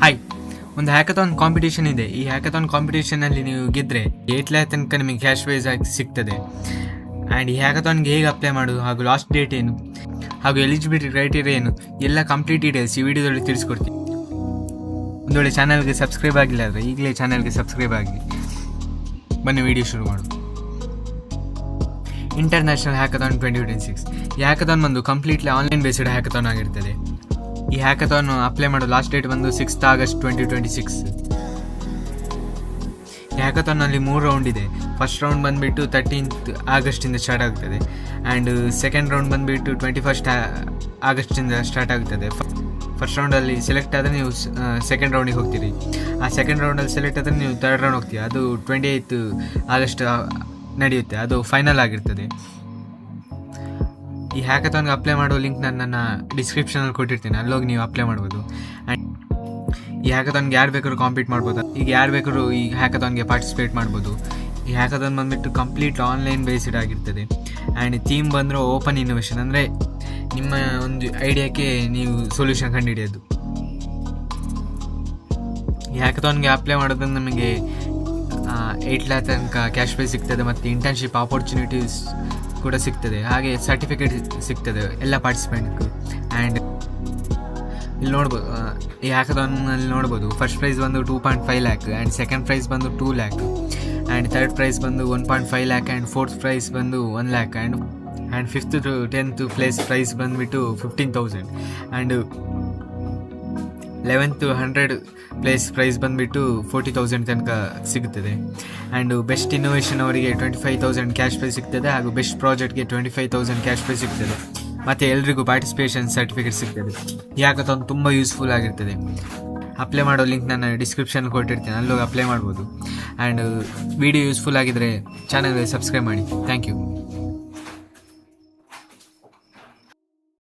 Hi, ಒಂದು hackathon competition ಇದೆ. ಈ ಹ್ಯಾಕಥಾನ್ ಕಾಂಪಿಟೇಷನಲ್ಲಿ ನೀವು ಗೆದ್ದರೆ 8 lakh ತನಕ ನಿಮಗೆ ಕ್ಯಾಶ್ ಪ್ರೈಸ್ ಆಗಿ ಸಿಗ್ತದೆ. ಆ್ಯಂಡ್ ಈ ಹ್ಯಾಕಥಾನ್ಗೆ ಹೇಗೆ ಅಪ್ಲೈ ಮಾಡೋದು, ಹಾಗೂ ಲಾಸ್ಟ್ ಡೇಟ್ ಏನು, ಹಾಗೂ ಎಲಿಜಿಬಿಲಿಟಿ ಕ್ರೈಟೀರಿಯಾ ಏನು, ಎಲ್ಲ ಕಂಪ್ಲೀಟ್ ಡೀಟೇಲ್ಸ್ ಈ ವಿಡಿಯೋದಲ್ಲಿ ತಿಳಿಸ್ಕೊಡ್ತೀನಿ. ಒಂದು ವೇಳೆ ಚಾನಲ್ಗೆ ಸಬ್ಸ್ಕ್ರೈಬ್ ಆಗಿಲ್ಲ ಅಂದರೆ ಈಗಲೇ ಚಾನಲ್ಗೆ ಸಬ್ಸ್ಕ್ರೈಬ್ ಆಗಿ. ಬನ್ನಿ ವಿಡಿಯೋ ಶುರು ಮಾಡೋದು. International hackathon 2026. ಈ ಹ್ಯಾಕಥಾನ್ ಬಂದು ಕಂಪ್ಲೀಟ್ಲಿ ಆನ್ಲೈನ್ ಬೇಸ್ಡ್ ಹ್ಯಾಕಥಾನ್ ಆಗಿರ್ತದೆ. ಈ ಹ್ಯಾಕಥಾನ್ ಅಪ್ಲೈ ಮಾಡೋ ಲಾಸ್ಟ್ ಡೇಟ್ ಬಂದು 6th August 2026. ಈ ಹ್ಯಾಕಥಾನಲ್ಲಿ 3 ರೌಂಡ್ ಇದೆ. ಫಸ್ಟ್ ರೌಂಡ್ ಬಂದುಬಿಟ್ಟು 13th August ಸ್ಟಾರ್ಟ್ ಆಗ್ತದೆ. ಆ್ಯಂಡ್ ಸೆಕೆಂಡ್ ರೌಂಡ್ ಬಂದುಬಿಟ್ಟು 21st August ಸ್ಟಾರ್ಟ್ ಆಗ್ತದೆ. ಫಸ್ಟ್ ರೌಂಡಲ್ಲಿ ಸೆಲೆಕ್ಟ್ ಆದರೆ ನೀವು ಸೆಕೆಂಡ್ ರೌಂಡಿಗೆ ಹೋಗ್ತೀರಿ. ಆ ಸೆಕೆಂಡ್ ರೌಂಡಲ್ಲಿ ಸೆಲೆಕ್ಟ್ ಆದರೆ ನೀವು ಥರ್ಡ್ ರೌಂಡ್ ಹೋಗ್ತೀರಿ. ಅದು 28th August ನಡೆಯುತ್ತೆ. ಅದು ಫೈನಲ್ ಆಗಿರ್ತದೆ. ಈ ಹ್ಯಾಕಥಾನ್ಗೆ ಅಪ್ಲೈ ಮಾಡೋ ಲಿಂಕ್ ನಾನು ನನ್ನ ಡಿಸ್ಕ್ರಿಪ್ಷನಲ್ಲಿ ಕೊಟ್ಟಿರ್ತೀನಿ, ಅಲ್ಲೋಗಿ ನೀವು ಅಪ್ಲೈ ಮಾಡ್ಬೋದು. ಆ್ಯಂಡ್ ಈ ಹ್ಯಾಕಥಾನ್ಗೆ ಯಾರು ಬೇಕಾದ್ರೂ ಕಾಂಪೀಟ್ ಮಾಡ್ಬೋದು. ಈಗ ಯಾರು ಬೇಕಾದ್ರೂ ಈ ಹ್ಯಾಕಥಾನ್ಗೆ ಪಾರ್ಟಿಸಿಪೇಟ್ ಮಾಡ್ಬೋದು. ಈ ಹ್ಯಾಕಥಾನ್ ಬಂದುಬಿಟ್ಟು ಕಂಪ್ಲೀಟ್ ಆನ್ಲೈನ್ ಬೇಸ್ಡ್ ಆಗಿರ್ತದೆ. ಆ್ಯಂಡ್ ಥೀಮ್ ಬಂದರೂ ಓಪನ್ ಇನ್ನೋವೇಷನ್, ಅಂದರೆ ನಿಮ್ಮ ಒಂದು ಐಡಿಯಾಕ್ಕೆ ನೀವು ಸೊಲ್ಯೂಷನ್ ಕಂಡುಹಿಡಿಯೋದು. ಈ ಹ್ಯಾಕಥಾನ್ಗೆ ಅಪ್ಲೈ ಮಾಡೋದ್ರಿಂದ ನಮಗೆ 8 lakh ತನಕ ಕ್ಯಾಶ್ ಪ್ರೈಸ್ ಸಿಗ್ತದೆ, ಮತ್ತು ಇಂಟರ್ನ್ಶಿಪ್ ಆಪರ್ಚುನಿಟೀಸ್ ಕೂಡ ಸಿಗ್ತದೆ. ಹಾಗೆ ಸರ್ಟಿಫಿಕೇಟ್ ಸಿಗ್ತದೆ ಎಲ್ಲ ಪಾರ್ಟಿಸಿಪೆಂಟ್ಗೂ. ಆ್ಯಂಡ್ ಇಲ್ಲಿ ನೋಡ್ಬೋದು, ಈ ಹ್ಯಾಕಥಾನಲ್ಲಿ ನೋಡ್ಬೋದು, ಫಸ್ಟ್ ಪ್ರೈಸ್ ಬಂದು 2.5 lakh, ಆ್ಯಂಡ್ ಸೆಕೆಂಡ್ ಪ್ರೈಸ್ ಬಂದು 2 lakh, ಆ್ಯಂಡ್ ಥರ್ಡ್ ಪ್ರೈಸ್ ಬಂದು 1.5 lakh, ಆ್ಯಂಡ್ ಫೋರ್ತ್ ಪ್ರೈಸ್ ಬಂದು 1 lakh, and 5th to 10th place prize ಬಂದುಬಿಟ್ಟು 15,000, and 11th to 100 place prize ಬಂದುಬಿಟ್ಟು 40,000 ತನಕ ಸಿಗುತ್ತದೆ. ಆ್ಯಂಡ್ ಬೆಸ್ಟ್ ಇನ್ನೋವೇಷನ್ ಅವರಿಗೆ 25,000 ಕ್ಯಾಶ್ ಪ್ರೈಸ್ ಸಿಗ್ತದೆ, ಹಾಗೂ ಬೆಸ್ಟ್ ಪ್ರಾಜೆಕ್ಟ್ಗೆ 25,000 ಕ್ಯಾಶ್ ಪ್ರೈಸ್ ಸಿಗ್ತದೆ, ಮತ್ತು ಎಲ್ರಿಗೂ ಪಾರ್ಟಿಸಿಪೇಷನ್ ಸರ್ಟಿಫಿಕೇಟ್ ಸಿಗ್ತದೆ. ಯಾಕಂತ ಒಂದು ತುಂಬ ಯೂಸ್ಫುಲ್ ಆಗಿರ್ತದೆ. ಅಪ್ಲೈ ಮಾಡೋ ಲಿಂಕ್ ನಾನು ಡಿಸ್ಕ್ರಿಪ್ಷನ್ ಕೊಟ್ಟಿರ್ತೀನಿ, ಅಲ್ಲೋಗಿ ಅಪ್ಲೈ ಮಾಡ್ಬೋದು. ಆ್ಯಂಡ್ ವಿಡಿಯೋ ಯೂಸ್ಫುಲ್ ಆಗಿದ್ದರೆ ಚಾನಲ್ಗೆ ಸಬ್ಸ್ಕ್ರೈಬ್ ಮಾಡಿ. Thank you.